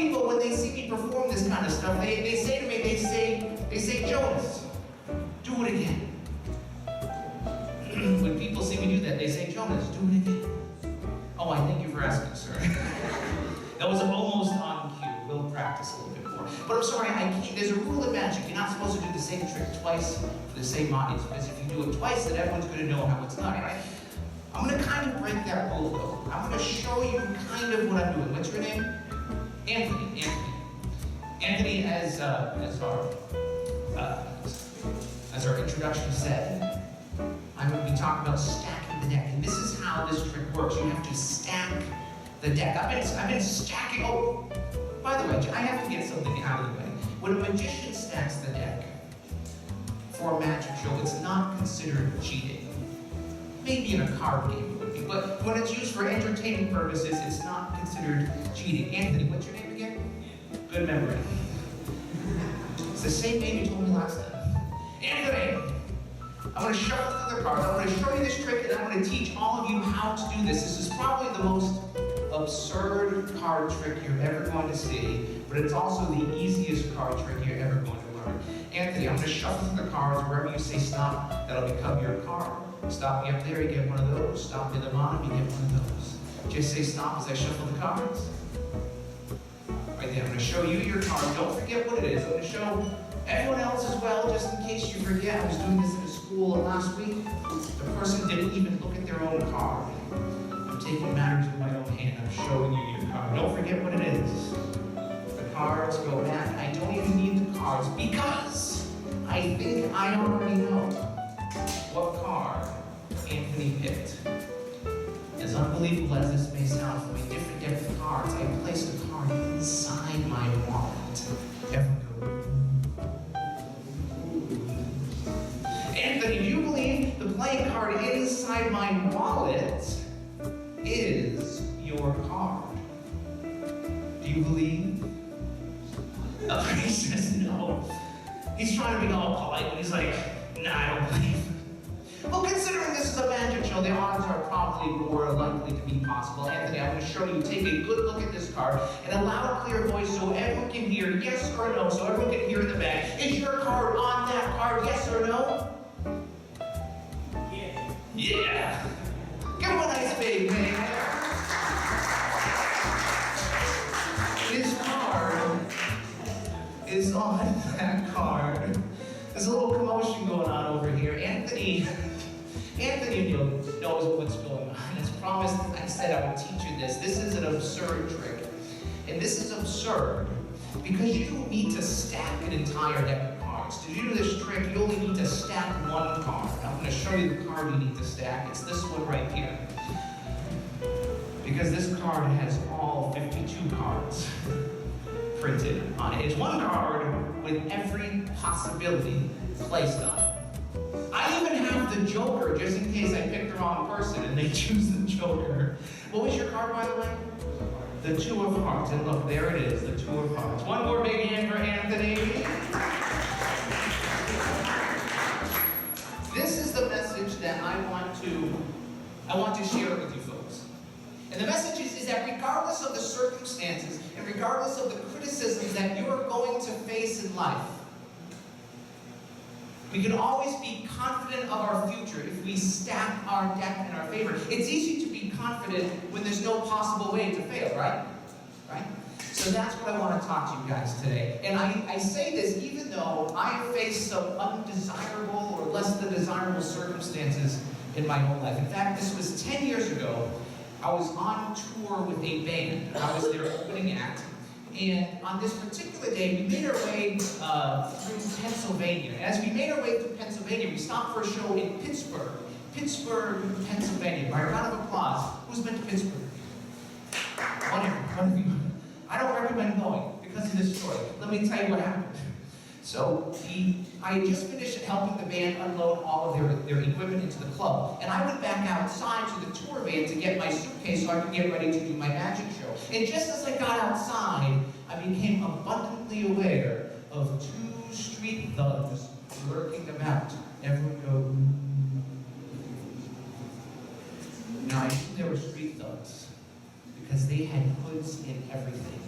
people, when they see me perform this kind of stuff, they say to me, they say, Jonas, do it again. When people see me do that, they say, Jonas, do it again. Oh, I thank you for asking, sir. That was almost on cue. We'll practice a little bit more. But I'm sorry, I can't. There's a rule of magic. You're not supposed to do the same trick twice for the same audience, because if you do it twice, then everyone's going to know how it's done, right? I'm going to kind of break that rule, though. I'm going to show you kind of what I'm doing. What's your name? Anthony. Anthony, as our introduction said, I'm going to be talking about stacking the deck, and this is how this trick works. You have to stack the deck. I've been stacking. Oh, by the way, I have to get something out of the way. When a magician stacks the deck for a magic show, it's not considered cheating. Maybe in a card game it would be, but when it's used for entertaining purposes, it's not considered cheating. Anthony, what's your name again? Good memory. It's the same name you told me last time. Anthony! I'm going to shuffle through the cards. I'm going to show you this trick, and I'm going to teach all of you how to do this. This is probably the most absurd card trick you're ever going to see, but it's also the easiest card trick you're ever going to learn. Anthony, I'm going to shuffle through the cards. Wherever you say stop, that'll become your card. Stop me up there, you get one of those. Stop me at the bottom, you get one of those. Just say stop as I shuffle the cards. Right there, I'm going to show you your card. Don't forget what it is. I'm going to show everyone else as well, just in case you forget. I was doing this in a school last week. The person didn't even look at their own card. I'm taking matters in my own hand. I'm showing you your card. Don't forget what it is. The cards go back. I don't even need the cards because I think I already know what card Anthony picked. As unbelievable as this may sound, from a different deck of cards, I placed a card inside my wallet. Anthony, do you believe the playing card inside my wallet is your card? Do you believe? Oh, he says no. He's trying to be all polite, but he's like, nah, I don't believe. Well, considering this is a magic show, the odds are probably more likely to be possible. Anthony, I'm going to show you. Take a good look at this card in a loud, clear voice so everyone can hear yes or no, so everyone can hear in the back. Is your card on that card, yes or no? Yeah. Give him a nice big hand. His card is on that card. There's a little commotion going on over here. Anthony knows what's going on. As promised, I said I would teach you this. This is an absurd trick. And this is absurd because you don't need to stack an entire deck of cards. To do this trick, you only need to stack one card. I'm going to show you the card you need to stack. It's this one right here. Because this card has all 52 cards printed on it. It's one card with every possibility placed on it. I even have the Joker, just in case I picked the wrong person and they choose the Joker. What was your card, by the way? The Two of Hearts. And look, there it is, the Two of Hearts. One more big hand for Anthony. This is the message that I want to share with you folks. And the message is that regardless of the circumstances and regardless of the criticisms that you are going to face in life, we can always be confident of our future if we stack our deck in our favor. It's easy to be confident when there's no possible way to fail, right? Right? So that's what I want to talk to you guys today. And I say this even though I have faced some undesirable or less than desirable circumstances in my whole life. In fact, this was 10 years ago. I was on tour with a band. I was their opening act. And on this particular day, we made our way through Pennsylvania. As we made our way through Pennsylvania, we stopped for a show in Pittsburgh, Pennsylvania. By a round of applause, who's been to Pittsburgh? One of you. I don't recommend going because of this story. Let me tell you what happened. So I had just finished helping the band unload all of their equipment into the club. And I went back outside to the tour van to get my suitcase so I could get ready to do my magic show. And just as I got outside, I became abundantly aware of two street thugs lurking about. Everyone go. Now I knew they were street thugs because they had hoods and everything.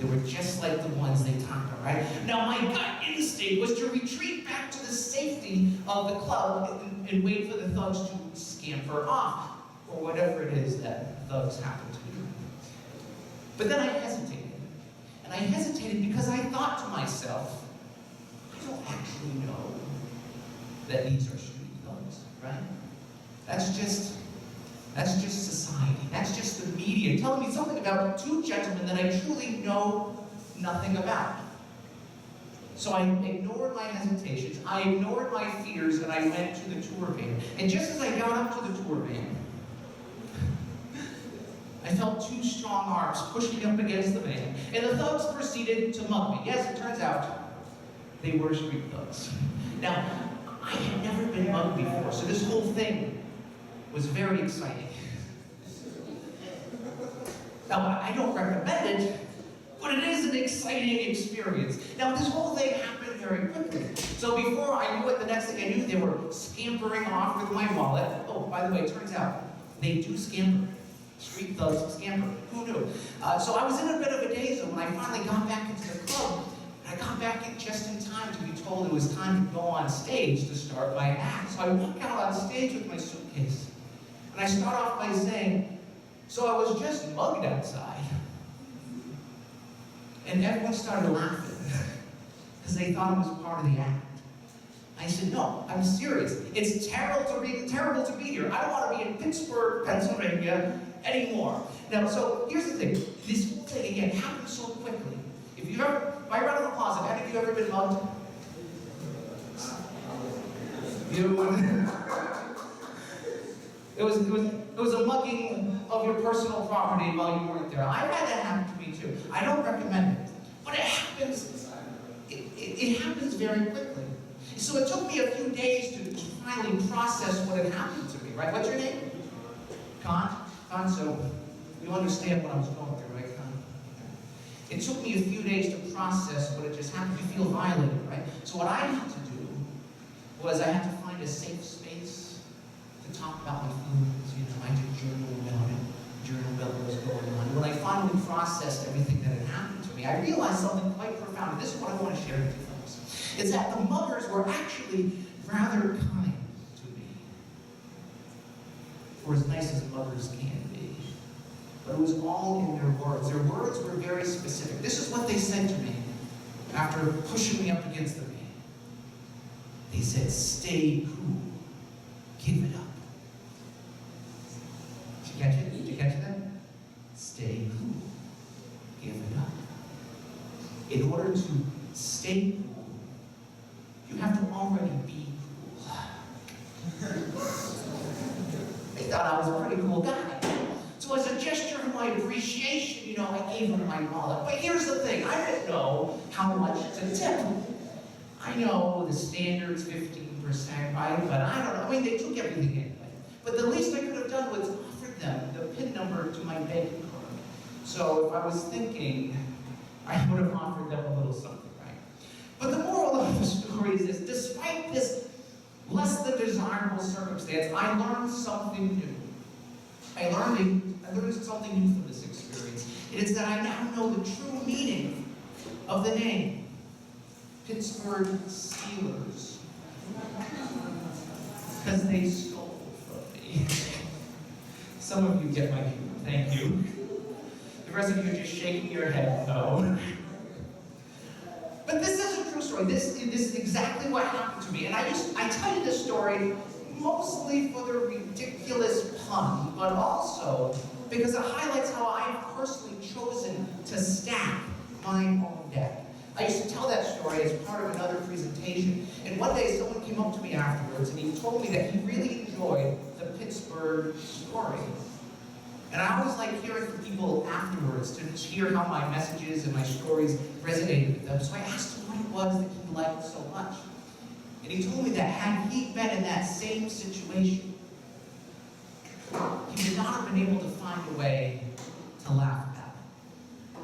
They were just like the ones they talked about, right? Now, my gut instinct was to retreat back to the safety of the club and wait for the thugs to scamper off, or whatever it is that thugs happen to do. But then I hesitated. And I hesitated because I thought to myself, I don't actually know that these are street thugs, right? That's just society. That's just the media telling me something about two gentlemen that I truly know nothing about. So I ignored my hesitations, I ignored my fears, and I went to the tour van. And just as I got up to the tour van, I felt two strong arms push me up against the van, and the thugs proceeded to mug me. Yes, it turns out they were street thugs. Now, I had never been mugged before, so this whole thing was very exciting. Now, I don't recommend it, but it is an exciting experience. Now, this whole thing happened very quickly. So before I knew it, the next thing I knew, they were scampering off with my wallet. Oh, by the way, it turns out they do scamper. Street thugs scamper. Who knew? So I was in a bit of a daze when I finally got back into the club. And I got back in just in time to be told it was time to go on stage to start my act. So I walk out on stage with my suitcase. And I start off by saying, so I was just mugged outside. And everyone started laughing because they thought it was part of the act. I said, no, I'm serious. It's terrible to be here. I don't want to be in Pittsburgh, Pennsylvania anymore. Now, so here's the thing. This whole thing, again, happened so quickly. By round of applause, have you ever been mugged? It was a mugging of your personal property while you weren't there. I've had that happen to me too. I don't recommend it, but it happens. It happens very quickly. So it took me a few days to finally process what had happened to me. Right? What's your name? Con. So you understand what I was going through, right, Con? It took me a few days to process what had just happened. You feel violated, right? So what I had to do was I had to find a safe space to talk about my feelings. I had to journal about what was going on. When I finally processed everything that had happened to me, I realized something quite profound. And this is what I want to share with you folks. Is that the muggers were actually rather kind to me. Or as nice as muggers can be. But it was all in their words. Their words were very specific. This is what they said to me after pushing me up against the van. They said, stay cool. Give it up. Did you catch it? Did you catch that? Stay cool. Give it up. In order to stay cool, you have to already be cool. They thought I was a pretty cool guy. So as a gesture of my appreciation, I gave them my wallet. But here's the thing, I didn't know how much to tip. I know the standard's 15%, right? But I don't know. I mean, they took everything anyway. But the least I could have done was offer them the PIN number to my banking card. So if I was thinking, I would have offered them a little something, right? But the moral of the story is this: despite this less than desirable circumstance, I learned something new. I learned something new from this experience. It is that I now know the true meaning of the name Pittsburgh Steelers. Because they stole from me. Some of you get my humor. Thank you. The rest of you are just shaking your head no. But this is a true story. This is exactly what happened to me. And I tell you this story mostly for the ridiculous pun, but also because it highlights how I've personally chosen to stack my own deck. I used to tell that story as part of another presentation, and one day someone came up to me afterwards and he told me that he really enjoyed the Pittsburgh story. And I always like hearing from people afterwards to hear how my messages and my stories resonated with them. So I asked him what it was that he liked so much. And he told me that had he been in that same situation, he would not have been able to find a way to laugh about it.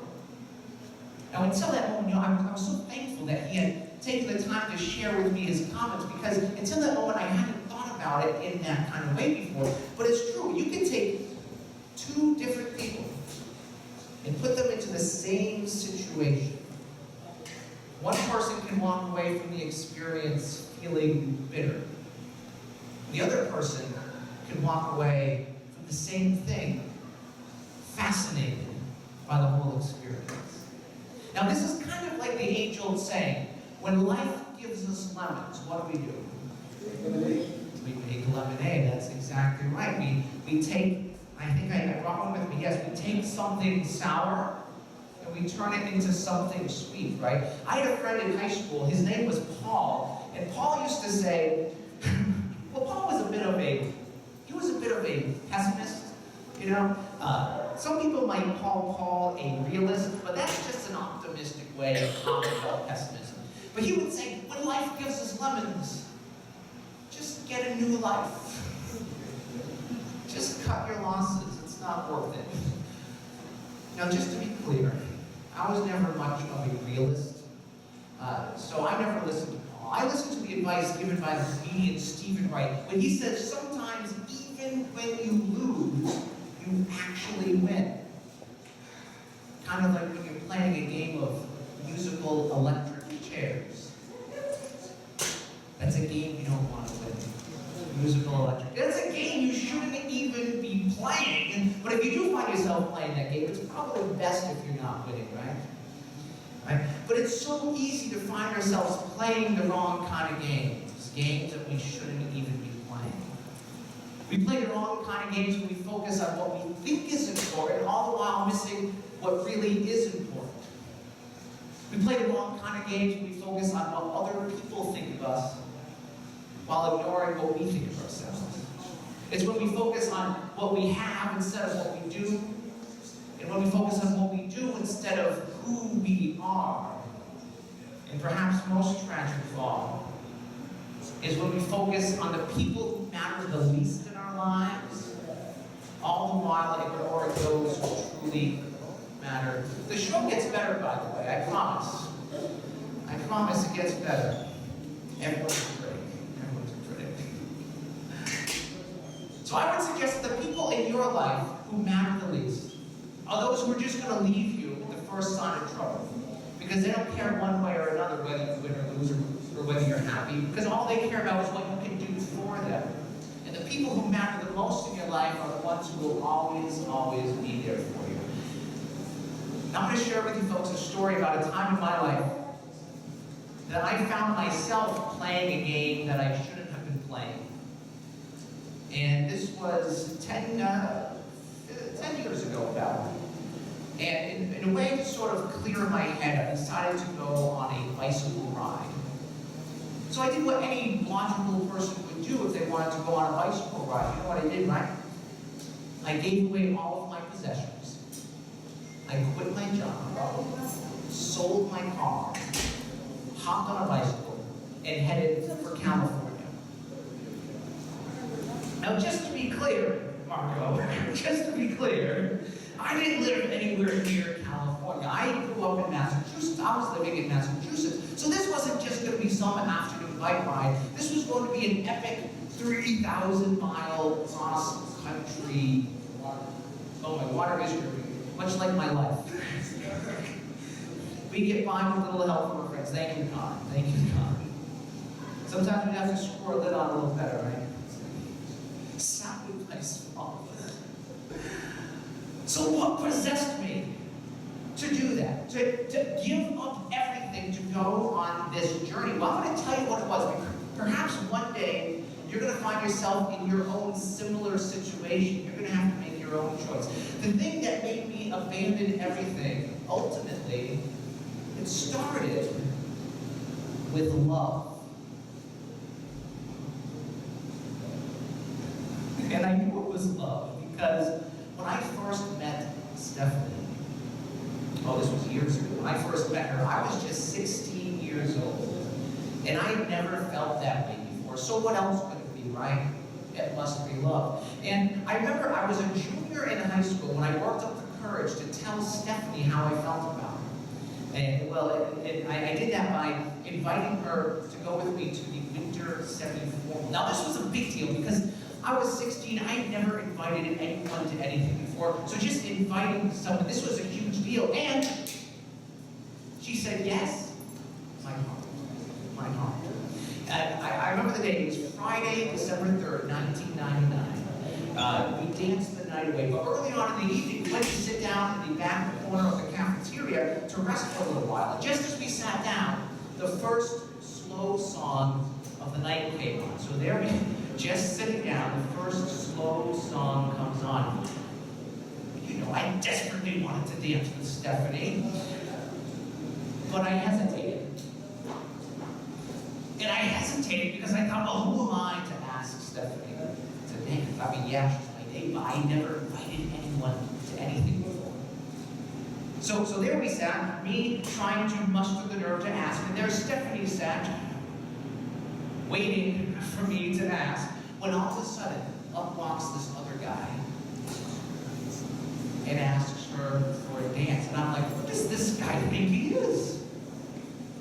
Now until that moment, I was so thankful that he had taken the time to share with me his comments, because until that moment I hadn't thought about it in that kind of way before. But it's true, you can take two different people and put them into the same situation walk away from the experience feeling bitter. The other person can walk away from the same thing, fascinated by the whole experience. Now this is kind of like the age-old saying, when life gives us lemons, what do? We make lemonade, that's exactly right. We take, I think I brought one with me, yes, we take something sour and we turn it into something sweet, right? I had a friend in high school, his name was Paul, and Paul used to say, well, Paul was a bit of a pessimist, you know? Some people might call Paul a realist, but that's just an optimistic way of talking about pessimism. But he would say, when life gives us lemons, just get a new life. Just cut your losses, it's not worth it. Now just to be clear, I was never much of a realist, so I never listened to Paul. I listened to the advice given by the comedian Stephen Wright, when he says sometimes even when you lose, you actually win. Kind of like when you're playing a game of musical electric chairs. That's a game you don't want to win. Musical electric. That's a game you shouldn't even be playing. But if you do find yourself playing that game, it's probably best if you're not winning, right? But it's so easy to find ourselves playing the wrong kind of games. Games that we shouldn't even be playing. We play the wrong kind of games when we focus on what we think is important, all the while missing what really is important. We play the wrong kind of games when we focus on what other people think of us, while ignoring what we think of ourselves. It's when we focus on what we have instead of what we do, and when we focus on what we do instead of who we are. And perhaps most tragic of all is when we focus on the people who matter the least in our lives, all the while ignoring those who truly matter. The show gets better, by the way, I promise. I promise it gets better. Everyone's a critic. Everyone's a critic. So I would suggest that the people in your life who matter the least are those who are just going to leave you at the first sign of trouble. Because they don't care one way or another whether you win or lose or whether you're happy. Because all they care about is what you can do for them. And the people who matter the most in your life are the ones who will always, always be there for you. Now I'm going to share with you folks a story about a time in my life that I found myself playing a game that I shouldn't have been playing. And this was 10 years ago about. And in a way to sort of clear my head, I decided to go on a bicycle ride. So I did what any logical person would do if they wanted to go on a bicycle ride. You know what I did, right? I gave away all of my possessions. I quit my job, sold my car, hopped on a bicycle, and headed for California. Now just to be clear, Marco, just to be clear, I didn't live anywhere near California. I grew up in Massachusetts. I was living in Massachusetts. So this wasn't just going to be some afternoon bike ride. This was going to be an epic 3,000-mile cross-country. Oh, my water is drinking, much like my life. We get by with a little help from our friends. Thank you, God. Thank you, God. Sometimes we have to screw our lid on a little better, right? Sacrifice all. So what possessed me to do that? To give up everything to go on this journey? Well, I'm going to tell you what it was. Perhaps one day you're going to find yourself in your own similar situation. You're going to have to make your own choice. The thing that made me abandon everything, ultimately, it started with love. And I knew it was love because when I first met Stephanie, oh, this was years ago. When I first met her, I was just 16 years old. And I had never felt that way before. So what else could it be, right? It must be love. And I remember I was a junior in high school when I worked up the courage to tell Stephanie how I felt about her. And I did that by inviting her to go with me to the Winter 74. Now this was a big deal because I was 16, I had never invited anyone to anything before, so just inviting someone, this was a huge deal, and she said yes, my heart. right away, but early on in the evening, we went to sit down in the back corner of the cafeteria to rest for a little while. And just as we sat down, the first slow song of the night came on. So there we, just sitting down, the first slow song comes on. You know, I desperately wanted to dance with Stephanie, but I hesitated. And I hesitated because I thought, well, who am I to ask Stephanie to dance? I mean, yeah, she's my date, but I never invited anyone to anything before. So there we sat, me trying to muster the nerve to ask, and there Stephanie sat, waiting for me to ask, when all of a sudden, up walks this other guy and asks her for a dance. And I'm like, what does this guy think he is?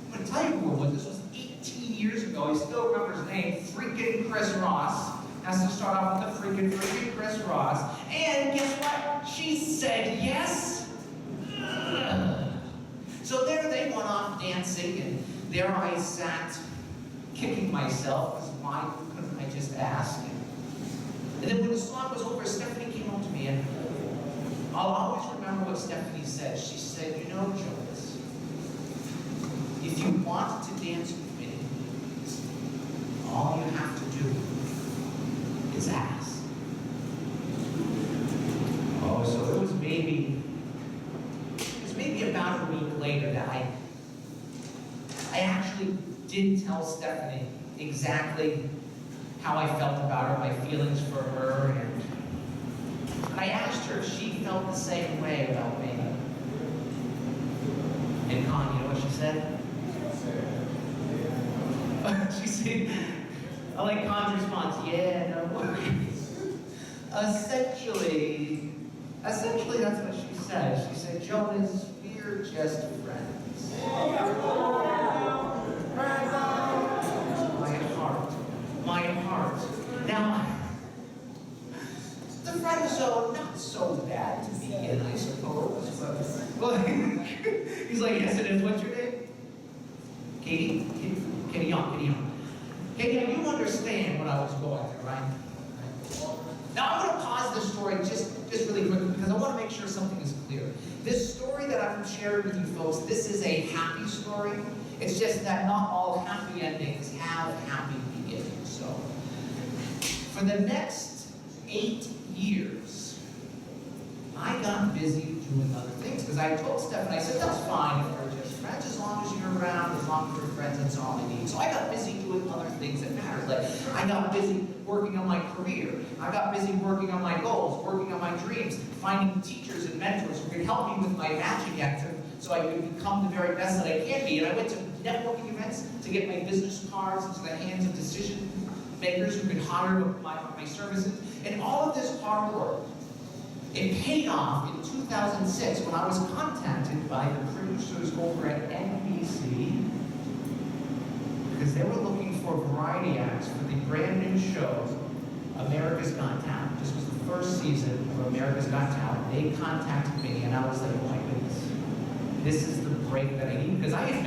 I'm going to tell you who it was. This was 18 years ago. I still remember his name, freaking Chris Ross. Has to start off with the freaking Chris Ross. And guess what? She said yes. So there they went off dancing, and there I sat, kicking myself, because why couldn't I just ask? And then when the song was over, Stephanie came up to me, and I'll always remember what Stephanie said. She said, you know, Jonas, if you want to dance with me, all you have to do is ask. Oh, so it was maybe about a week later that I actually did tell Stephanie exactly how I felt about her, my feelings for her, and I asked her if she felt the same way about me. And Con, you know what she said? She said, I like Con's response, yeah, no worries. Essentially, that's what she said. She said, Jonas, we're just friends. My heart. Now, the friend zone, not so bad to begin, I suppose. But he's like, yes, it is. What's your name? Katie Young. Katie, you understand what I was going through, right? Now, I'm going to pause this story just really quickly because I want to make sure something is clear. This story that I'm sharing with you folks, this is a happy story. It's just that not all happy endings have happy beginnings. So, for the next 8 years, I got busy doing other things because I told Stephanie, I said, that's fine if we're just friends, as long as you're around, as long as we're friends, that's all I need. So I got busy doing other things that mattered. Like, I got busy working on my career. I got busy working on my goals, working on my dreams, finding teachers and mentors who could help me with my magic act so I could become the very best that I can be. And I went to networking events to get my business cards into the hands of decision makers who could hire my services. And all of this hard work, it paid off in 2006 when I was contacted by the producers over at NBC because they were looking for variety acts for the brand new show, America's Got Talent. This was the first season of America's Got Talent. They contacted me and I was like, oh my goodness, this is the break that I need. Because I had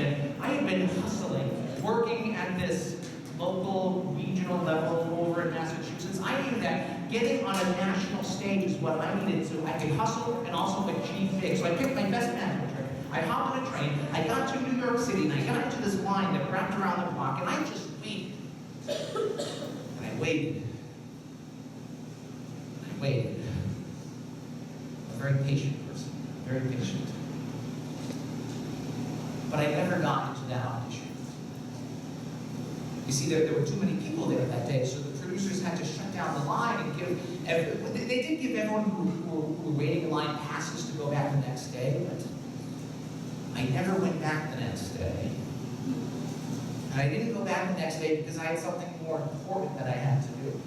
been hustling, working at this local, regional level over in Massachusetts. I knew that getting on a national stage is what I needed so I could hustle and also achieve big. So I picked my best management trick. I hopped on a train, I got to New York City, and I got into this line that wrapped around the block, and I just waited. And I waited. And I waited. I'm a very patient person, very patient. But I never got into that audition. You see, there were too many people there that day, so the producers had to shut down the line and give they did give everyone who were waiting in line passes to go back the next day, but I never went back the next day. And I didn't go back the next day because I had something more important that I had to do.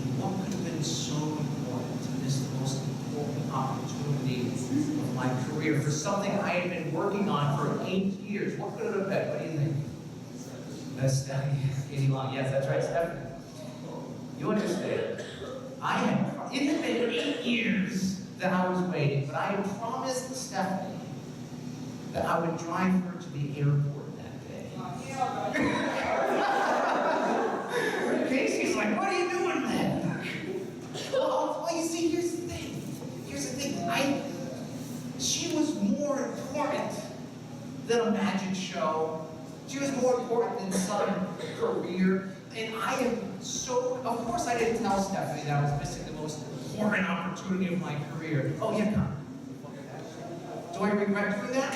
And what could have been so important to miss the most important opportunity of my career for something I had been working on for 8 years? What could it have been? What do you think? That's Stephanie. Katie Long. Yes, that's right, Stephanie. You understand? It had been 8 years that I was waiting, but I had promised Stephanie that I would drive her to the airport that day. Casey's like, what are you doing then? than a magic show. She was more important than some career. And I am so, of course I didn't tell Stephanie that I was missing the most important opportunity of my career. Oh yeah, come. Do I regret doing that?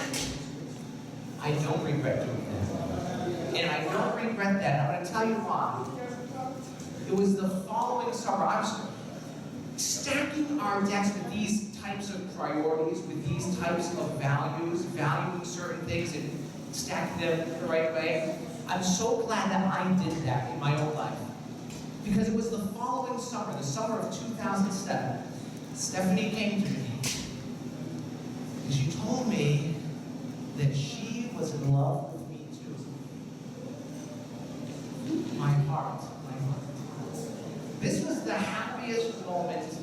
I don't regret doing that. And I don't regret that. I'm going to tell you why. It was the following summer. I was stacking our decks with these types of priorities, with these types of values, valuing certain things and stacking them the right way. I'm so glad that I did that in my own life. Because it was the following summer, the summer of 2007, Stephanie came to me and she told me that she was in love with me too. My heart. This was the happiest moment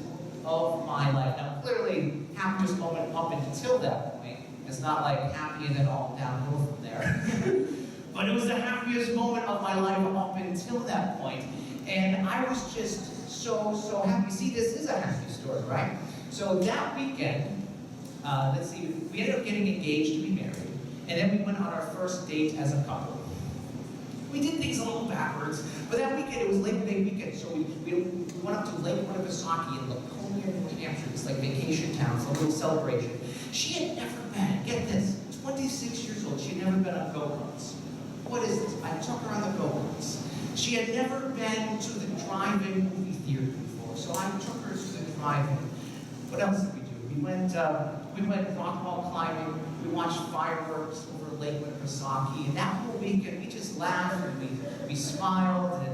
of my life. Now, clearly, happiest moment up until that point. It's not like happy and then all downhill from there. But it was the happiest moment of my life up until that point. And I was just so happy. See, this is a happy story, right? So that weekend, let's see, we ended up getting engaged to be married. And then we went on our first date as a couple. We did things a little backwards, but that weekend, it was Labor Day weekend, so we went up to Lake Winnipesaukee in Laconia, New Hampshire, this like vacation town, it's a little celebration. She had never been, get this, 26 years old, she had never been on go-karts. What is this? I took her on the go-karts. She had never been to the drive-in movie theater before, so I took her to the drive-in. What else did we do? We went rock wall climbing, we watched fireworks over Lake Winnipesaukee, and that whole weekend we just laughed and we smiled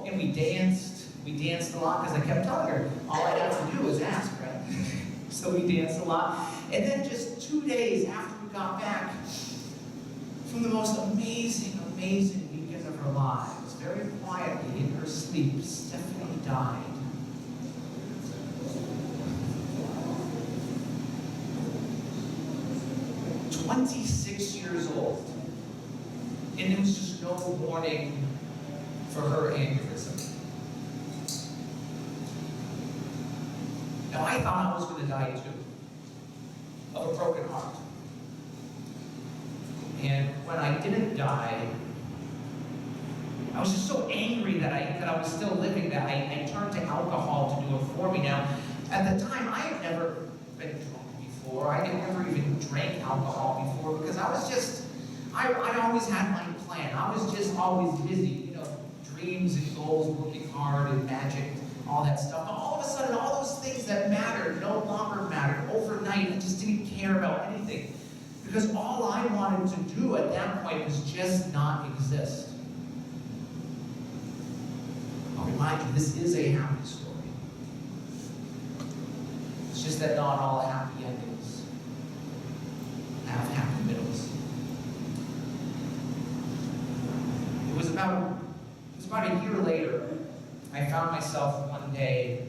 and we danced. We danced a lot because I kept telling her all I had to do was ask, right? So we danced a lot. And then just 2 days after we got back from the most amazing weekend of her lives, very quietly in her sleep, Stephanie died. She was 26 years old. And there was just no warning for her aneurysm. Now I thought I was going to die too, of a broken heart. And when I didn't die, I was just so angry that I was still living that I turned to alcohol to do it for me. Now, at the time, I had never been drunk before. I had never even drank alcohol before because I was just, I always had my plan. I was just always busy, dreams and goals, working hard and magic, all that stuff. But all of a sudden, all those things that mattered no longer mattered. Overnight, I just didn't care about anything. Because all I wanted to do at that point was just not exist. I'll remind you, this is a happy story. It's just that not all happy endings have happy middles. It was about a year later, I found myself one day,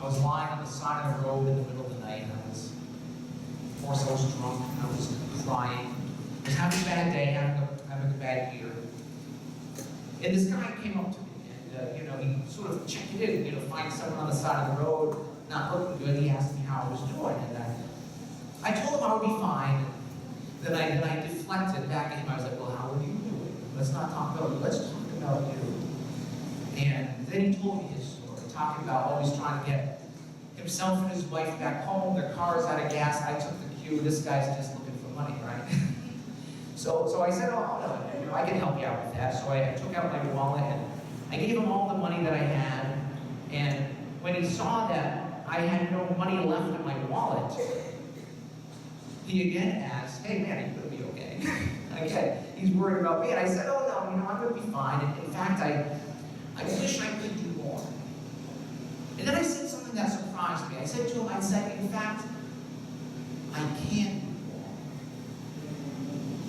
I was lying on the side of the road in the middle of the night, and of course I was drunk, I was crying, I was having a bad day, having a bad year. And this guy came up to me, and he sort of checked it in, find someone on the side of the road, not looking good. He asked me how I was doing, and I told him I would be fine. Then I deflected back at him. I was like, well, how are you doing? Let's not talk about you, let's talk about you. And then he told me his story, talking about always trying to get himself and his wife back home. Their car's out of gas. I took the cue. This guy's just looking for money, right? So I said, oh, no, I can help you out with that. So I took out my wallet and I gave him all the money that I had. And when he saw that I had no money left in my wallet, he again asked, hey man, are you going to be okay? Again, he's worried about me. And I said, oh no, I'm going to be fine. And in fact, I wish I could do more. And then I said something that surprised me. I said to him, in fact, I can't do more.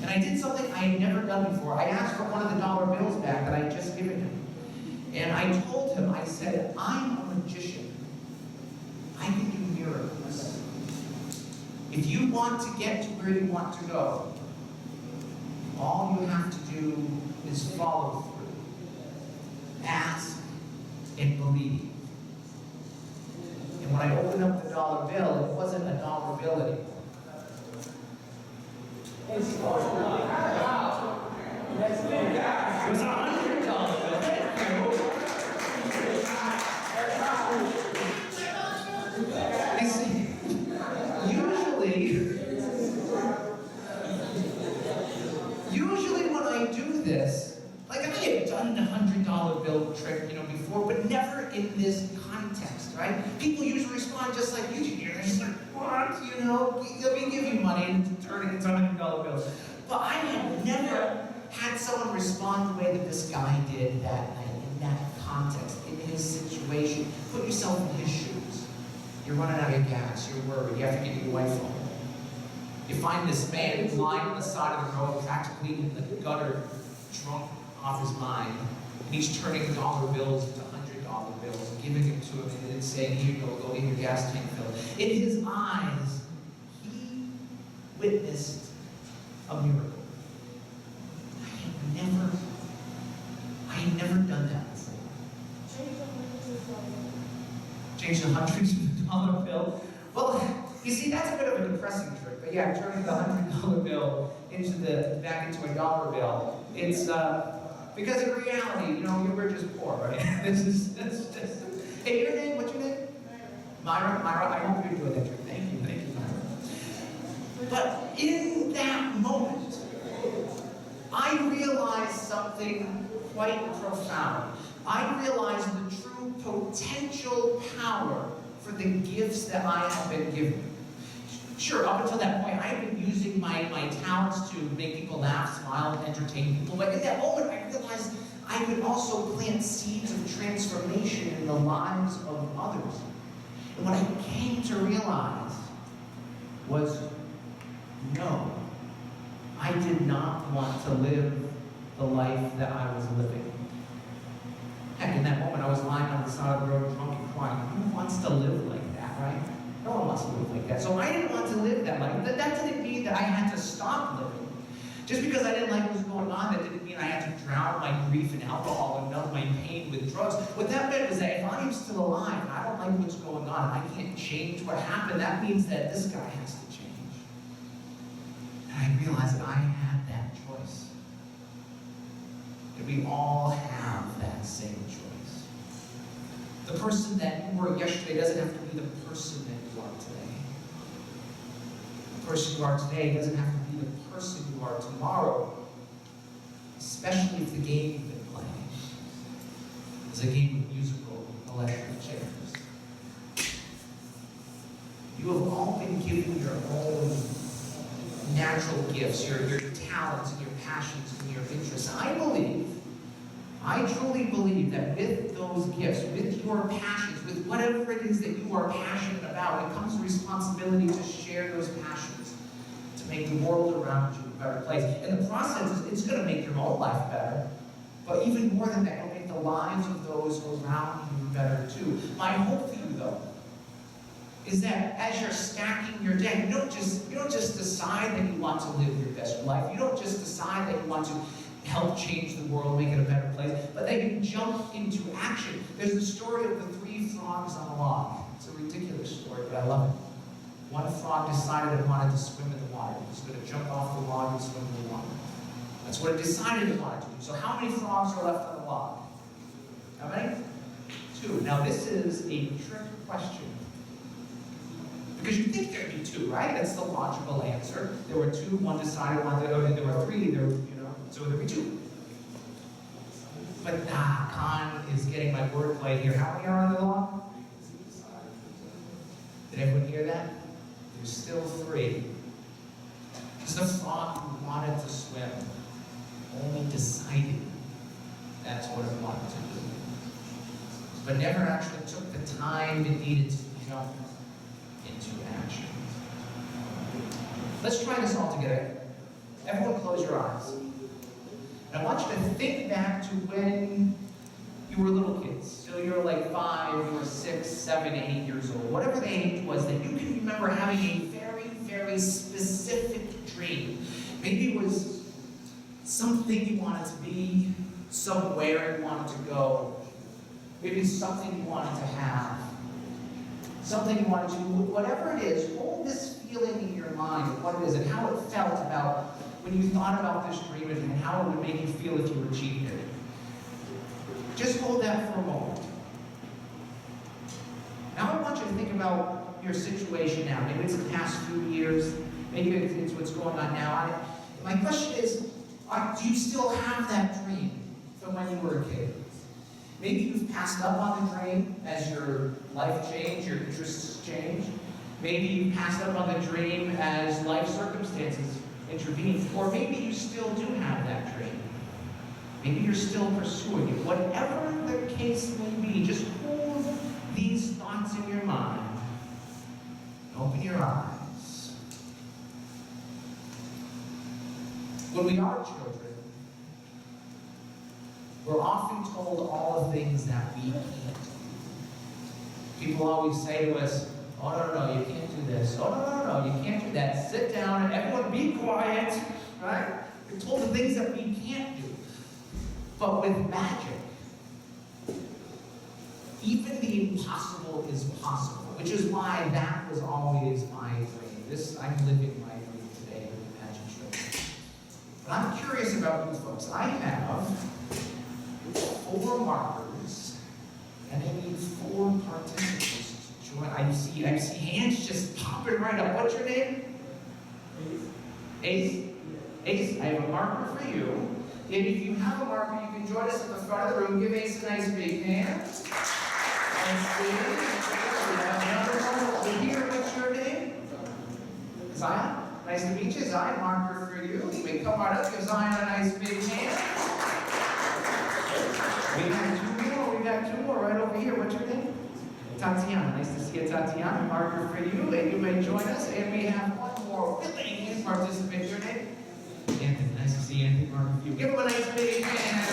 And I did something I had never done before. I asked for one of the dollar bills back that I had just given him. And I told him, I said, I'm a magician. I can do miracles. If you want to get to where you want to go, all you have to do is follow through. Ask and believe. And when I opened up the dollar bill, it wasn't a dollar bill anymore. It was $100 bill. You see, usually when I do this, like I have done the $100 bill trick, before, but never in this context, right? People usually respond just like you do. They're just like, what? Let me give you money and turn it into $100 bills. But I have never had someone respond the way that this guy did that night, in that context, in his situation. Put yourself in his shoes. You're running out of gas, you're worried, you have to get your wife home. You find this man lying on the side of the road, practically in the gutter, drunk off his mind, and he's turning dollar bills into $100 bills and giving them to him and then saying, here you go get your gas tank filled. In his eyes, he witnessed a miracle. I had never done that before. Change the $100 to $1 bill. Well, you see, that's a bit of a depressing trick. But yeah, turning the $100 bill back into a dollar bill. It's because in reality, you were just poor, right? This is just. Hey, your name? What's your name? Myra. I hope you're doing that trick. Thank you, Myra. But in that moment, I realized something quite profound. I realized the true potential power for the gifts that I have been given. Sure, up until that point, I had been using my talents to make people laugh, smile, and entertain people. But in that moment, I realized I could also plant seeds of transformation in the lives of others. And what I came to realize was, no, I did not want to live the life that I was living. Heck, in that moment, I was lying on the side of the road, drunk and crying. Who wants to live like that, right? No one wants to live like that. So I didn't want to live that life. That didn't mean that I had to stop living. Just because I didn't like what was going on, that didn't mean I had to drown my grief in alcohol and numb my pain with drugs. What that meant was that if I'm still alive and I don't like what's going on, and I can't change what happened, that means that this guy has to change. And I realized that I had that choice. That we all have that same choice. The person that you were yesterday doesn't have to be the person that you are today. The person you are today doesn't have to be the person you are tomorrow, especially if the game you've been playing is a game of musical electric chairs. You have all been given your own natural gifts, your talents and your passions and your interests. I truly believe that with those gifts, with your passions, with whatever it is that you are passionate about, it comes a responsibility to share those passions, to make the world around you a better place. And the process it's going to make your own life better, but even more than that, it'll make the lives of those around you better too. My hope for you, though, is that as you're stacking your deck, you don't just decide that you want to live your best life. You don't just decide that you want to help change the world, make it a better place, but they can jump into action. There's the story of the 3 frogs on a log. It's a ridiculous story, but I love it. One frog decided it wanted to swim in the water. It was going to jump off the log and swim in the water. That's what it decided it wanted to do. So how many frogs are left on the log? How many? 2. Now this is a trick question. Because you think there'd be 2, right? That's the logical answer. There were 2, one decided one to go, and there were 3, so there'd be 2. But Khan is getting my wordplay here. How many are on the log? Did everyone hear that? There's still 3. Because the frog who wanted to swim only decided that's what it wanted to do, but never actually took the time it needed to jump into action. Let's try this all together. Everyone close your eyes. And I want you to think back to when you were little kids. So you were like 5 or 6, 7, 8 years old. Whatever the age was that you can remember having a very, very specific dream. Maybe it was something you wanted to be, somewhere you wanted to go. Maybe something you wanted to have. Something you wanted to, whatever it is, hold this feeling in your mind of what it is and how it felt about when you thought about this dream and how it would make you feel if you achieved it? Just hold that for a moment. Now I want you to think about your situation now. Maybe it's the past few years. Maybe it's what's going on now. My question is, do you still have that dream from when you were a kid? Maybe you've passed up on the dream as your life changed, your interests changed. Maybe you passed up on the dream as life circumstances intervened. Or maybe you still do have that dream. Maybe you're still pursuing it. Whatever the case may be, just hold these thoughts in your mind. Open your eyes. When we are children, we're often told all the things that we can't do. People always say to us, oh, no, you can't do this. Oh, no, you can't do that. Sit down and everyone be quiet, right? We're told the things that we can't do. But with magic, even the impossible is possible, which is why that was always my dream. I'm living my dream today with the magic show. But I'm curious about you folks. I have 4 markers, and I need 4 participants to join. I see hands just popping right up. What's your name? Ace. Ace, I have a marker for you. And if you have a marker, you can join us at the front of the room. Give Ace a nice big hand. We have another one over here. What's your name? Zion. Nice to meet you. Zion, marker for you. You may come right up. Give Zion a nice big hand. We got 2 more right over here. What's your name? Tatiana. Nice to see you, Tatiana. Marker for you. And you may join us. And we have one more willing participant. Your name? Anthony. Nice to see you, Anthony. Marker for you. Give him a nice big hand.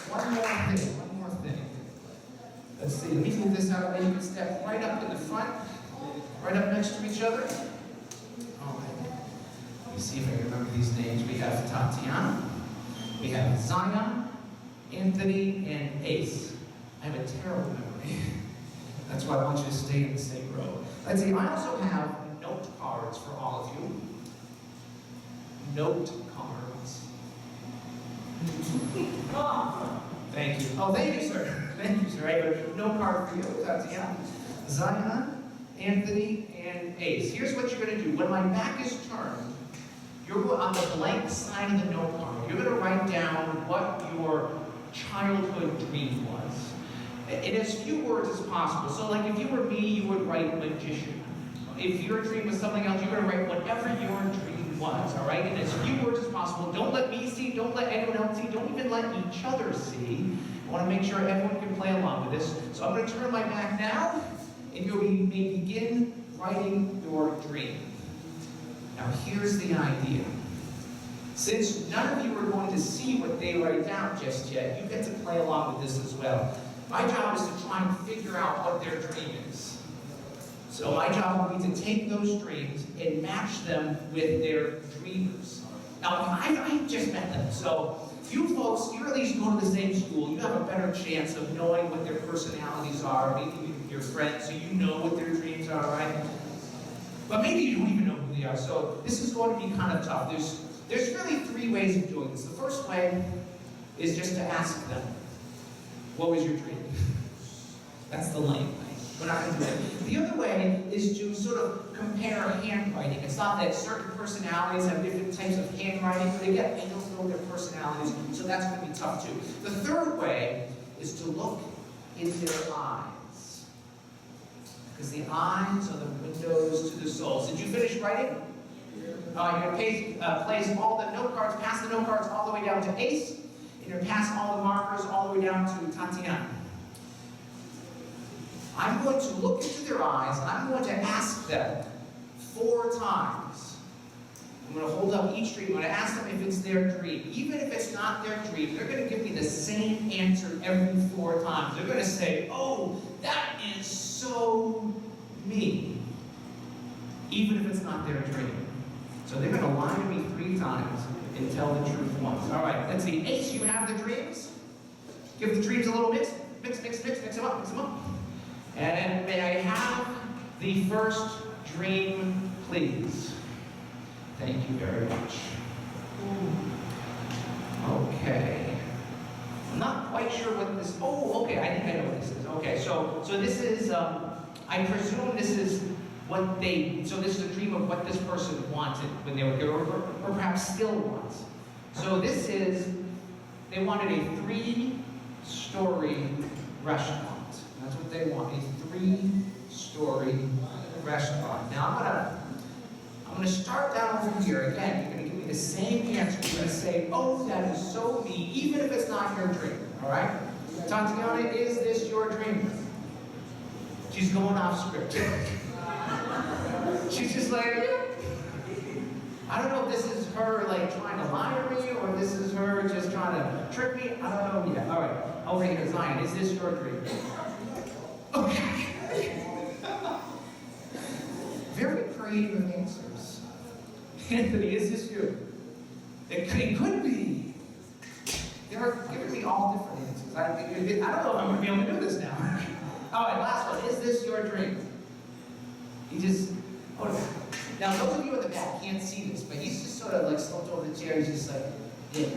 One more thing. Let's see. Let me move this out of the way. You can step right up in the front. Right up next to each other. All right. Let me see if I can remember these names. We have Tatiana. We have Zion, Anthony, and Ace. I have a terrible memory. That's why I want you to stay in the same row. Let's see, I also have note cards for all of you. Note cards. Thank you. Oh, thank you, sir. Thank you, sir. I have a note card for you, Tatiana, Zion, Anthony, and Ace. Here's what you're going to do. When my back is turned, you're on the blank side of the note card. You're going to write down what your childhood dream was. In as few words as possible. So like if you were me, you would write magician. If your dream was something else, you're going to write whatever your dream was, all right? In as few words as possible. Don't let me see, don't let anyone else see, don't even let each other see. I want to make sure everyone can play along with this. So I'm going to turn my back now, and you may begin writing your dream. Now here's the idea. Since none of you are going to see what they write down just yet, you get to play along with this as well. My job is to try and figure out what their dream is. So my job will be to take those dreams and match them with their dreamers. Now, I just met them, so you folks, you at least go to the same school, you have a better chance of knowing what their personalities are, maybe your friends, so you know what their dreams are, right? But maybe you don't even know who they are, so this is going to be kind of tough. There's really 3 ways of doing this. The first way is just to ask them, what was your dream? That's the lame way. We're not going to do it. The other way is to sort of compare handwriting. It's not that certain personalities have different types of handwriting, but again, they don't know their personalities, so that's going to be tough too. The third way is to look into their eyes. Because the eyes are the windows to the souls. Did you finish writing? You're going to place all the note cards, pass the note cards all the way down to Ace, and you're going to pass all the markers all the way down to Tatiana. I'm going to look into their eyes, and I'm going to ask them 4 times. I'm going to hold up each dream. I'm going to ask them if it's their dream. Even if it's not their dream, they're going to give me the same answer every 4 times. They're going to say, oh, that is so me. Even if it's not their dream. So they're going to lie to me 3 times and tell the truth once. All right, let's see. Ace, you have the dreams? Give the dreams a little mix. Mix them up, And may I have the first dream, please? Thank you very much. Okay. I'm not quite sure what this, oh, okay, I think I know what this is. Okay, so this is, I presume this is what they, so this is a dream of what this person wanted when they were good, or perhaps still wants. So this is, they wanted a 3-story restaurant. That's what they want, a 3-story restaurant. Now I'm gonna start down over here. Again, you're gonna give me the same answer. You're gonna say, oh, that is so me, even if it's not your dream, all right? Tatiana, is this your dream? She's going off script. She's just like, yeah. I don't know if this is her like trying to lie to me, or this is her just trying to trick me. I don't know yet. All right, over here, Zion, is this your dream? Okay. Very creative answers. Anthony, is this you? It could be. They're giving me all different answers. I don't know if I'm going to be able to do this now. All right, last one. Is this your dream? He just, now those of you in the back can't see this, but he's just sort of like slumped over the chair. He's just like, yeah.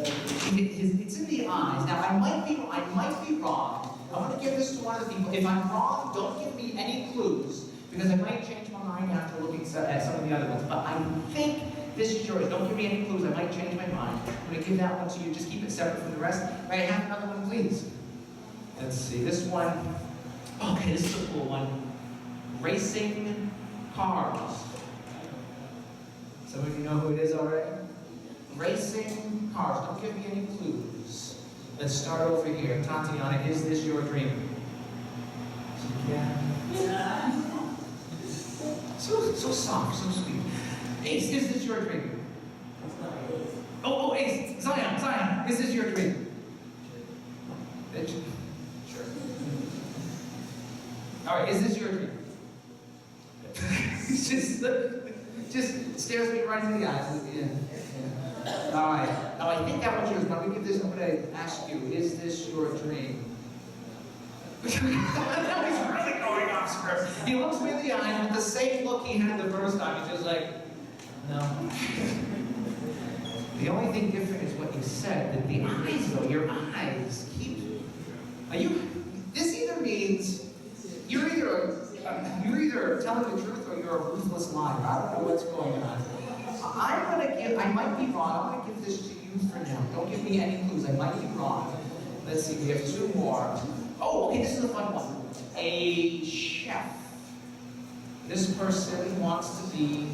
It's in the eyes. Now I might be wrong. I'm going to give this to one of the people. If I'm wrong, don't give me any clues, because I might change my mind after looking at some of the other ones. But I think this is yours. Don't give me any clues. I might change my mind. I'm going to give that one to you. Just keep it separate from the rest. May I have another one, please? Let's see. This one. Okay, this is a cool one. Racing cars. Some of you know who it is already? Racing cars. Don't give me any clues. Let's start over here. Tatiana, is this your dream? Yeah. So soft, so sweet. Ace, is this your dream? Oh, Ace, Zion, is this your dream? Sure. All right, is this your dream? just stares me right in the eyes. Yeah. All right. Now I think that one's yours. But I'm going to ask you, is this your dream? He's really going off script. He looks me in the eye with the same look he had the first time. He's just like, no. The only thing different is what you said. That the eyes, though, your eyes keep. This either means you're either telling the truth or you're a ruthless liar. I don't know what's going on. I might be wrong. I'm gonna give this to you for now. Don't give me any clues. I might be wrong. Let's see. We have 2 more. Oh, okay. This is a fun one. A chef. This person wants to be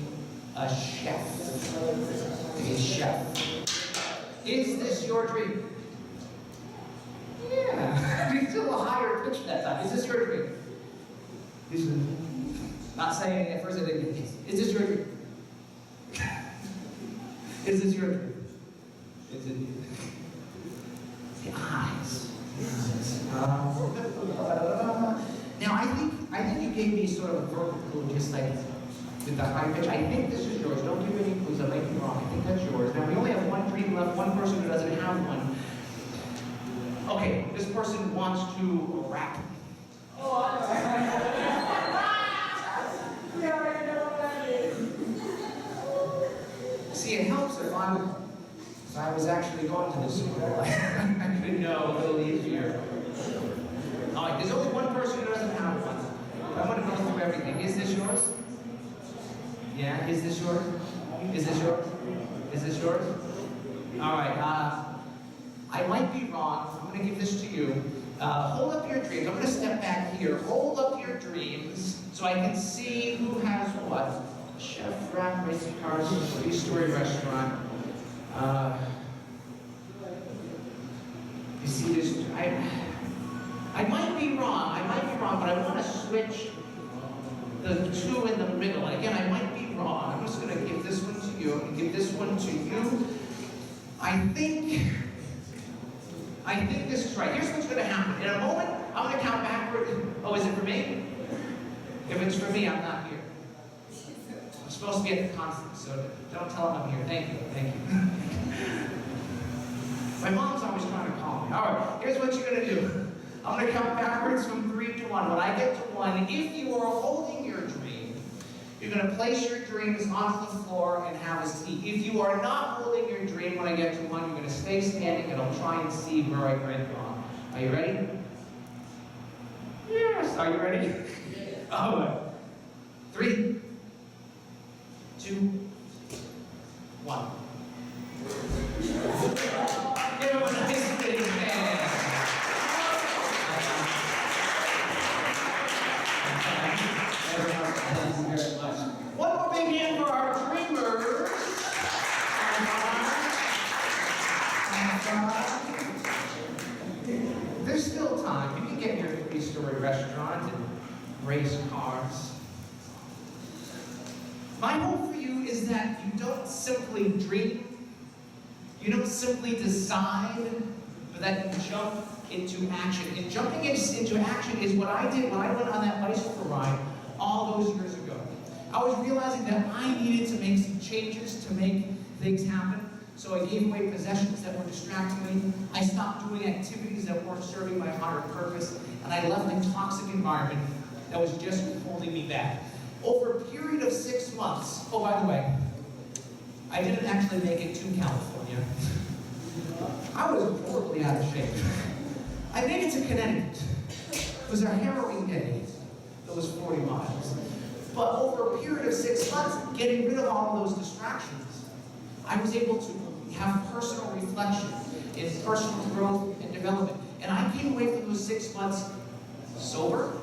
a chef. A chef. Is this your dream? Yeah. It's a little higher pitch that time. Is this your dream? Not saying it at first. I think, is this your dream? Is this your dream? Is it the eyes? Now I think you gave me sort of a verbal clue, just like with the high pitch. I think this is yours. Don't give me any clues. I might be wrong. I think that's yours. Now we only have 1 dream left. One person who doesn't have one. Okay, this person wants to rap. See, it helps if I was actually going to the Super Bowl. I could know a little easier. All right, there's only one person who doesn't have one. I want to go through everything. Is this yours? Yeah, is this yours? Is this yours? Is this yours? All right, I might be wrong. I'm going to give this to you. Hold up your dreams. I'm going to step back here. Hold up your dreams so I can see who has what. Chef, rap, racing cars, 3-story restaurant. You see, I might be wrong, but I want to switch the 2 in the middle. Again, I might be wrong. I'm just going to give this one to you. I'm going to give this one to you. I think this is right. Here's what's going to happen. In a moment, I'm going to count backward. Oh, is it for me? If it's for me, I'm not here. I'm supposed to be at the conference, so don't tell them I'm here. Thank you. Thank you. My mom's always trying to call me. All right, here's what you're going to do. I'm going to count backwards from 3 to 1. When I get to 1, if you are holding your dream, You're going to place your dreams onto the floor and have a seat. If you are not holding your dream when I get to one, you're going to stay standing and I'll try and see where I went wrong. Are you ready? Yes. Are you ready? Yes. All right. 3, 2, 1. Give him a nice big hand. Thank you very much. One more big hand for our dreamers. There's still time. You can get your 3-story restaurant and race cars. My hope for you is that you don't simply dream, you don't simply decide, but that you jump into action. And jumping into action is what I did when I went on that bicycle ride all those years ago. I was realizing that I needed to make some changes to make things happen. So I gave away possessions that were distracting me. I stopped doing activities that weren't serving my higher purpose. And I left a toxic environment that was just holding me back. Over a period of 6 months, oh, by the way, I didn't actually make it to California. I was horribly out of shape. I made it to Connecticut. It was a harrowing day. It was 40 miles. But over a period of 6 months, getting rid of all of those distractions, I was able to have personal reflection in personal growth and development. And I came away from those 6 months sober,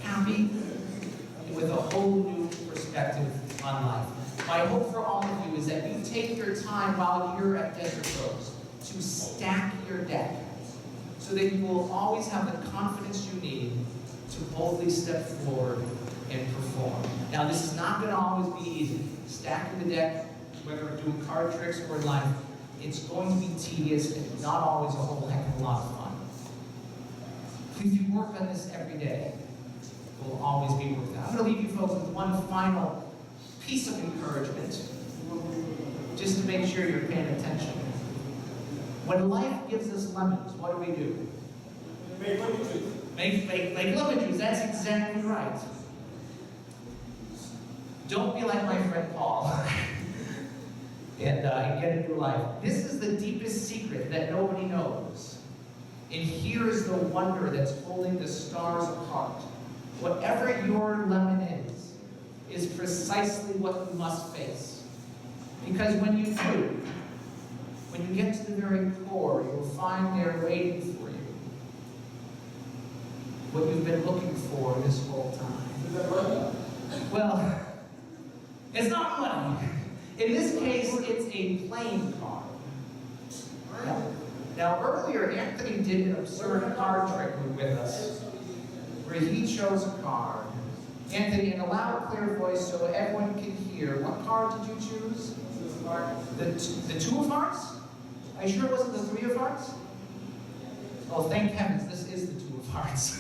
happy, and with a whole new perspective on life. My hope for all of you is that you take your time while you're at Desert Rose to stack your deck so that you will always have the confidence you need to boldly step forward and perform. Now, this is not going to always be easy. Stacking the deck, whether we're doing card tricks or in life, it's going to be tedious and not always a whole heck of a lot of fun. If you work on this every day, it will always be worth it. I'm going to leave you folks with one final piece of encouragement, just to make sure you're paying attention. When life gives us lemons, what do? Make lemon juice. Make lemon juice, that's exactly right. Don't be like my friend Paul and get a new life. This is the deepest secret that nobody knows. And here is the wonder that's holding the stars apart. Whatever your lemon is precisely what you must face. Because when you do, when you get to the very core, you'll find there waiting for you what you've been looking for this whole time. Is that money? Well, it's not money. In this case, it's a playing card. Now earlier, Anthony did an absurd card trick with us, where he chose a card. Anthony, in a loud, clear voice so everyone can hear, what card did you choose? The 2 of hearts? Are you sure it wasn't the 3 of hearts? Oh, thank heavens, this is the 2 of hearts.